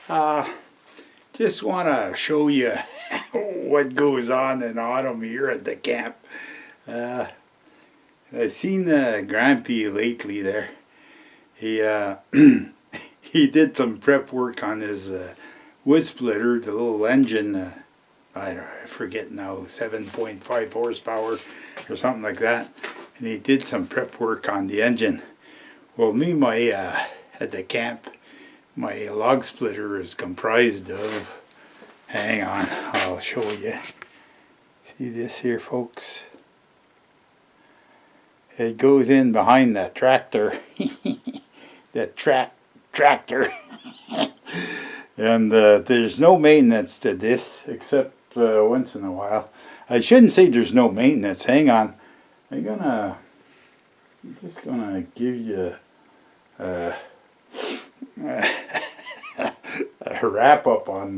Uh, just want to show you what goes on in autumn here at the camp. Uh, I've seen Grampy lately there. He he did some prep work on his wood splitter, the little engine. I forget now, 7.5 horsepower or something like that. And he did some prep work on the engine. Well, at the camp, my log splitter is comprised of, hang on, I'll show you. See this here, folks? It goes in behind the tractor, the tractor. And there's no maintenance to this except once in a while. I shouldn't say there's no maintenance. Hang on. I'm just gonna give you a wrap up on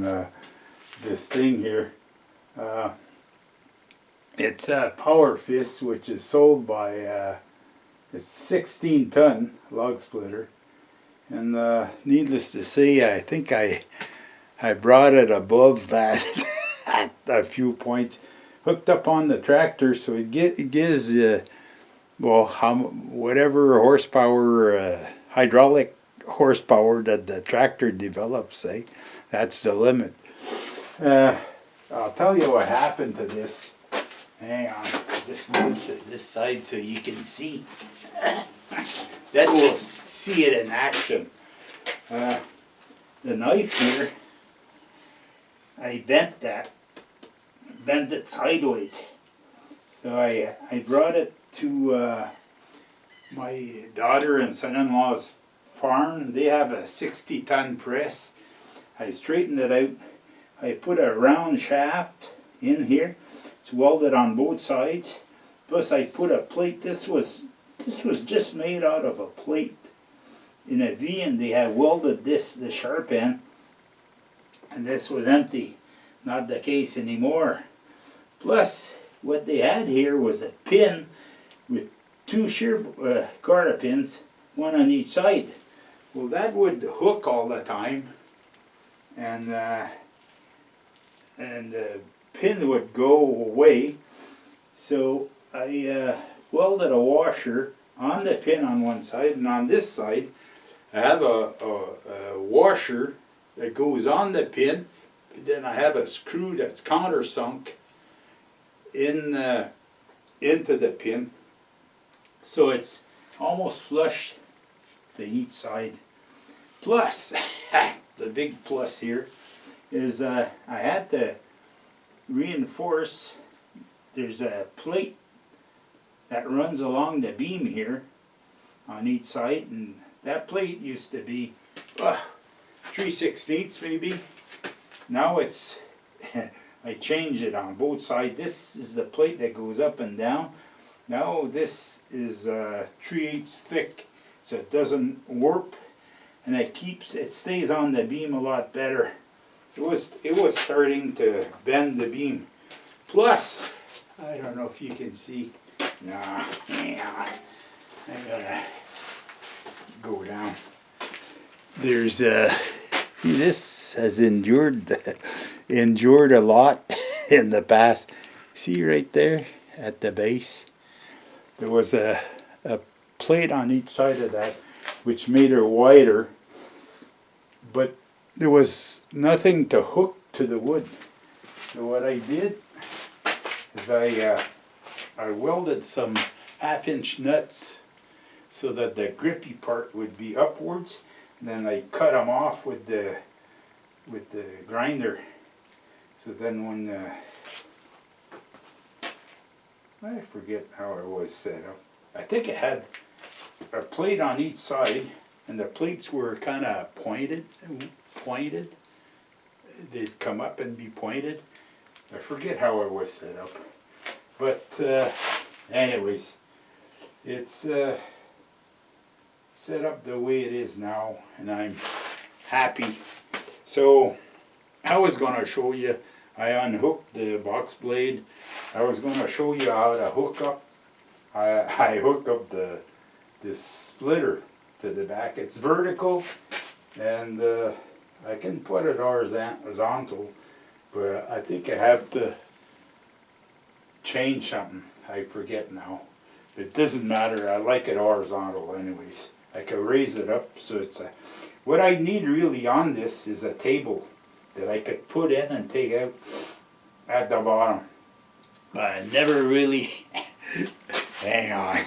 this thing here. It's a Power Fist, which is sold by it's 16-ton log splitter, and needless to say, I think I brought it above that at a few points, hooked up on the tractor, so it gives well, whatever horsepower, hydraulic horsepower that the tractor develops, say, that's the limit. I'll tell you what happened to this. Hang on, just move to this side so you can see. Then we'll see it in action. The knife here, I bent it sideways. So I brought it to my daughter and son-in-law's farm. They have a 60-ton press. I straightened it out. I put a round shaft in here. It's welded on both sides. Plus I put a plate. This was just made out of a plate in a V, and they had welded the sharp end. And this was empty. Not the case anymore. Plus, what they had here was a pin with two shear garter pins, one on each side. Well, that would hook all the time, and the pin would go away. So I welded a washer on the pin on one side, and on this side I have a washer that goes on the pin. Then I have a screw that's countersunk into the pin, so it's almost flush to each side. Plus, the big plus here is I had to reinforce. There's a plate that runs along the beam here on each side, and that plate used to be 3/16 maybe. Now it's I changed it on both sides. This is the plate that goes up and down. Now this is 3/8 thick, so it doesn't warp, and it stays on the beam a lot better. It was starting to bend the beam. Plus, I don't know if you can see. Nah, hang on. I gotta go down. There's this has endured a lot in the past. See right there at the base, there was a plate on each side of that which made her wider, but there was nothing to hook to the wood. So what I did is I welded some 1/2-inch nuts so that the grippy part would be upwards, and then I cut them off with the grinder. So then when I forget how it was set up. I think it had a plate on each side, and the plates were kind of pointed. They'd come up and be pointed. I forget how it was set up. But anyways, it's set up the way it is now, and I'm happy. So I was going to show you, I unhooked the box blade. I was going to show you how to hook up. I hook up this splitter to the back. It's vertical, and I can put it horizontal, but I think I have to change something. I forget now. It doesn't matter. I like it horizontal anyways. I can raise it up so it's a... What I need really on this is a table that I could put in and take out at the bottom. But I never really... Hang on.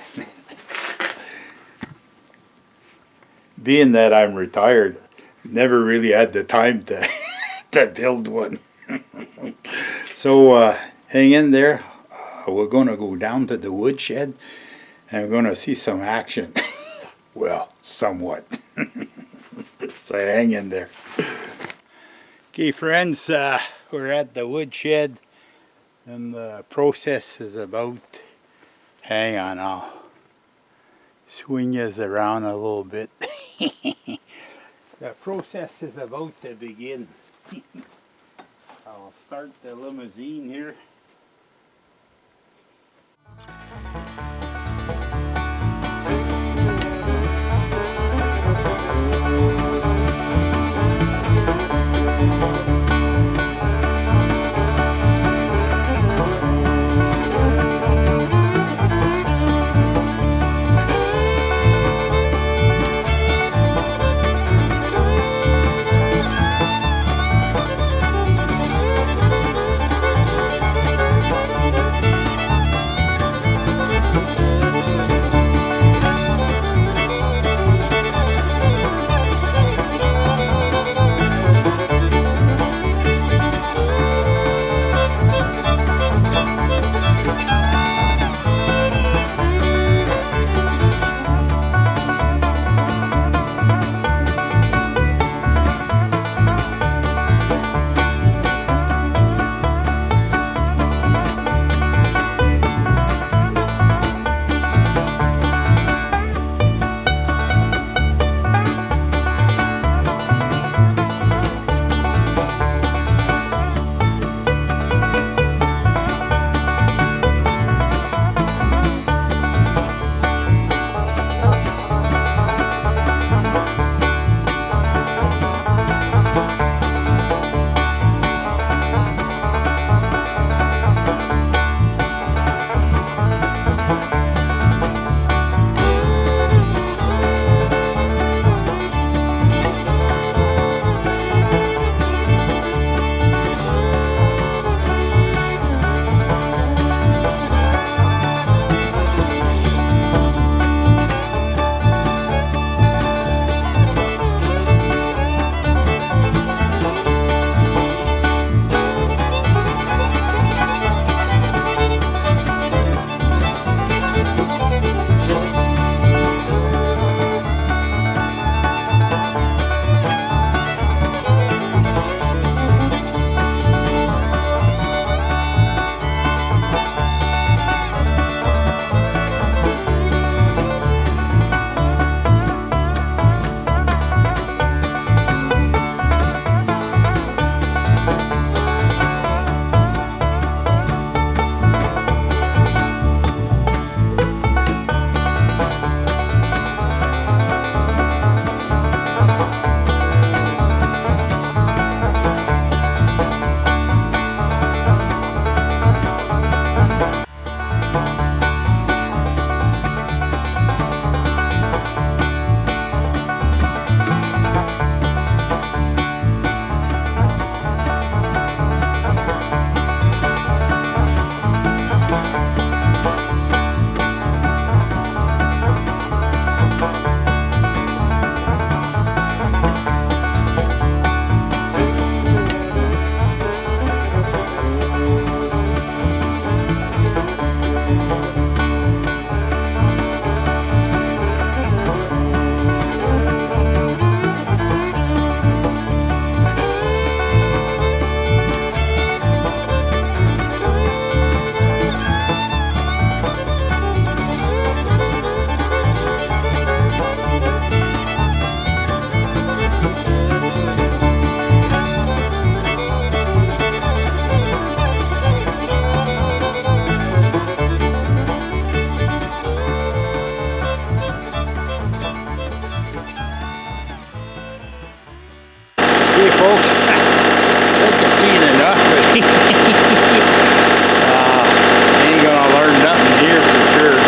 Being that I'm retired, never really had the time to, to build one. So hang in there. We're going to go down to the woodshed and we're going to see some action. Well, somewhat. So hang in there. Okay, friends, we're at the woodshed and the process is about... Hang on, I'll swing you around a little bit. The process is about to begin. I'll start the limousine here. folks. I think I've seen enough, but ain't gonna learn nothing here for sure.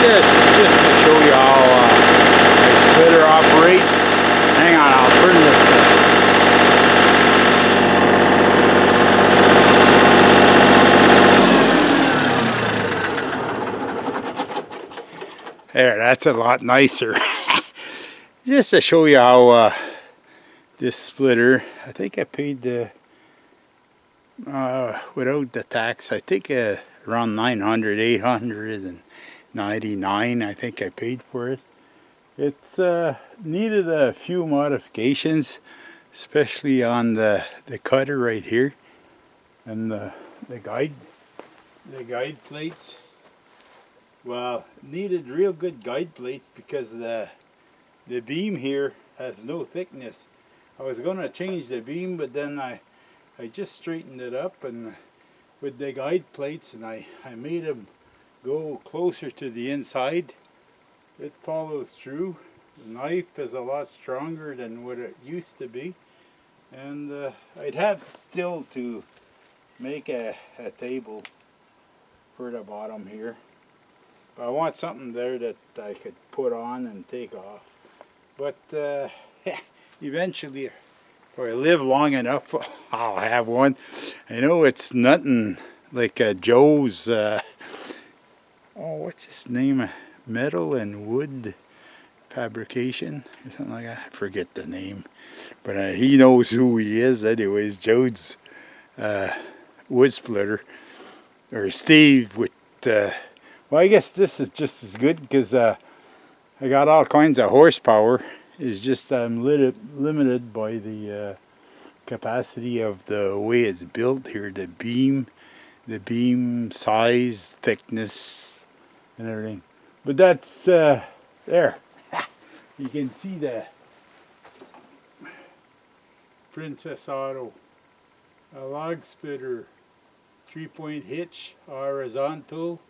Just to show you how my splitter operates. Hang on, I'll turn this. There, that's a lot nicer. Just to show you how this splitter, I think I paid the without the tax, I think around 900, 899 I think I paid for it. It's needed a few modifications, especially on the cutter right here and the guide plates. Well, needed real good guide plates because the beam here has no thickness. I was going to change the beam, but then I just straightened it up and with the guide plates, and I made them go closer to the inside. It follows through. The knife is a lot stronger than what it used to be, and I'd have still to make a table for the bottom here. But I want something there that I could put on and take off. But eventually, if I live long enough, I'll have one. I know it's nothing like Joe's, what's his name? Metal and wood fabrication or something like that. I forget the name. But he knows who he is anyways. Joe's wood splitter. Or Steve with... well, I guess this is just as good because I got all kinds of horsepower. It's just I'm limited by the capacity of the way it's built here, the beam size, thickness, and everything. But that's there. You can see the Princess Auto, a log splitter, 3-point hitch, horizontal.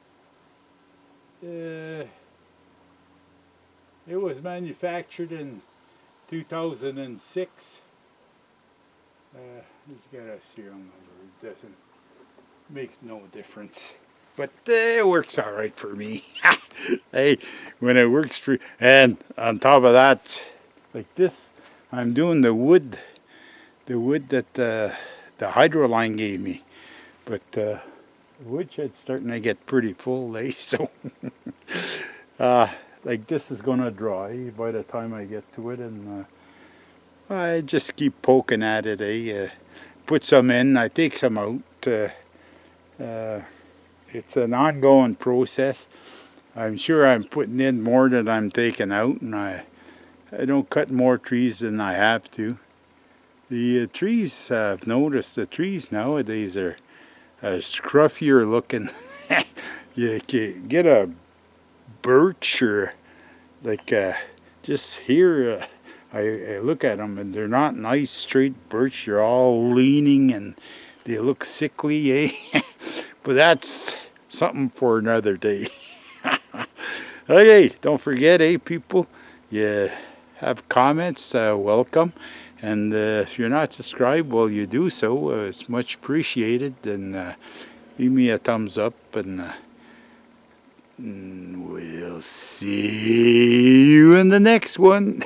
It was manufactured in 2006. It's got a serial number. It doesn't makes no difference, but it works all right for me. Hey, when it works for, and on top of that, like this, I'm doing the wood that the hydro line gave me, but the woodshed's starting to get pretty full, so like this is gonna dry by the time I get to it, and I just keep poking at it. Put some in, I take some out. It's an ongoing process. I'm sure I'm putting in more than I'm taking out, and I don't cut more trees than I have to. The trees, I've noticed the trees nowadays are scruffier looking. You can get a birch or like just here, I look at them and they're not nice straight birch. They're all leaning and they look sickly, eh? But that's something for another day. Okay, don't forget, people, you have comments, welcome. And if you're not subscribed, well, you do so. It's much appreciated. And leave me a thumbs up, and we'll see you in the next one.